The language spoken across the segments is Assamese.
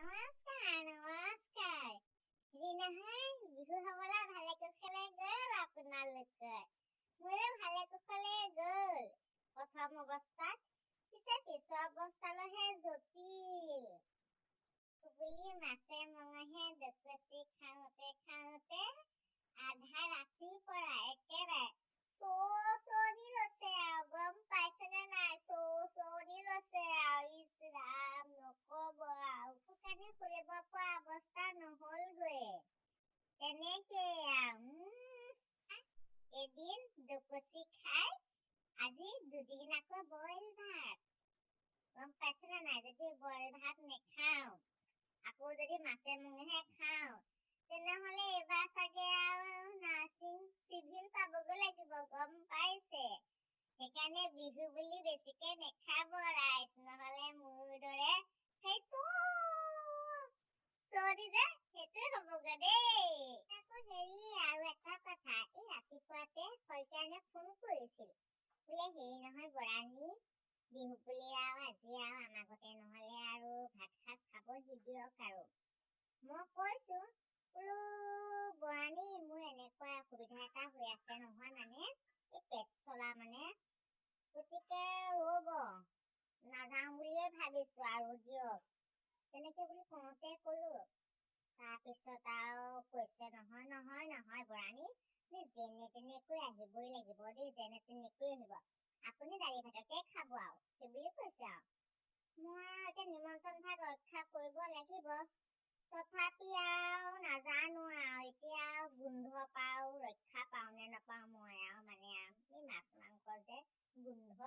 নমস্কাৰ নমস্কাৰ হেৰি নহয় বিহু খাবলৈ ভালে কুশলে গ'ল আপোনালোকে মোৰো ভালে কুশলে গ'ল প্ৰথম অৱস্থাত পিছে পিছৰ অৱস্থালৈহে জটিল বুলি মাছে মঙহে ডকচি খাওঁতে আধা ৰাতিৰ পৰা একেবাৰে চৌচনি লৈছে আৰু গম পাইছেনে নাই চৌচনি লৈছে আৰু ইচ ৰাম নক'ব আৰু শুকানে খুলিব পৰা অৱস্থা নহ'লগৈ তেনেকেই আৰু এদিন ডকচি খাই আজি দুদিন আকৌ বইল ভাত গম পাইছেনে নাই যদি বইল ভাত নেখাওঁ আকৌ যদি মাছে মঙহে খাওঁ তেনেহ'লে এইবাৰ চাগে আৰু নাৰ্ছিং চিভিল পাবগৈ লাগিব গম পাইছে সেইকাৰণে বিহু বুলি বেছিকে নেখাব ৰাইজ নহ'লে মোৰ দৰে চৰ্দি যে সেইটোৱে হ'বগৈ দেই আকৌ হেৰি আৰু এটা কথা এই ৰাতিপুৱাতে শইকীয়ানে ফোন কৰিছিল বোলে হেৰি নহয় বৰানী বিহু বুলি আৰু আজি আৰু আমাৰ ঘৰতে নহ'লে আৰু ভাত সাজ খাব দিয়ক আৰু মই কৈছো বোলো বৰানী মোৰ এনেকুৱা অসুবিধা এটা হৈ আছে নহয় মানে এই পেট চলা মানে গতিকে ৰ'ব নাযাওঁ বুলিয়ে ভাবিছো আৰু দিয়ক তেনেকে বুলি কওঁতে ক'লো তাৰপিছত আৰু কৈছে নহয় বৰানী তুমি যেনে তেনেকৈ আহিবই লাগিব দেই যেনে তেনেকৈ আহিব আপুনি দালি ভাতকে খাব আৰু সেই বুলি কৈছে আৰু মই এতিয়া নিমন্ত্ৰণ ভাগ ৰক্ষা কৰিব লাগিব তথাপি আৰু নাজানো আৰু এতিয়া গোন্ধ পাওঁ ৰক্ষা পাওঁ নে নাপাওঁ মই আৰু মানে এই মাছ মাংস যে গোন্ধ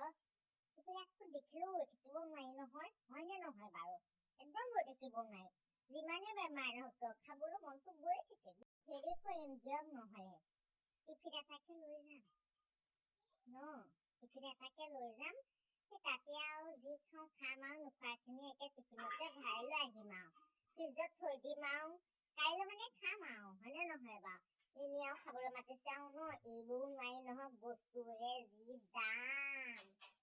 এইবিলাকতো দেখিলেও ৰৈ থাকিব নোৱাৰি নহয় হয়নে নহয় বাৰু একদম ৰৈ থাকিব নোৱাৰি যিমানে বেমাৰ নহওক খাবলৈ মনটো গৈ থাকে হেৰি কৰিম দিয়ক নহ'লে টিফিন এটাকে লৈ যাম টিফিন এটাকে লৈ যাম সেই তাতে আৰু যি খাওঁ খাম আৰু নোখোৱাখিনি একে টিফিনতে ভৰাই লৈ আহিম আৰু ফ্ৰিজত থৈ দিম আৰু কাইলৈ মানে খাম আৰু হয়নে নহয় বাৰু এনেই আৰু খাবলৈ মাতিছে আৰু ন এইবোৰো নোৱাৰি নহয় বস্তুৰে যি দাম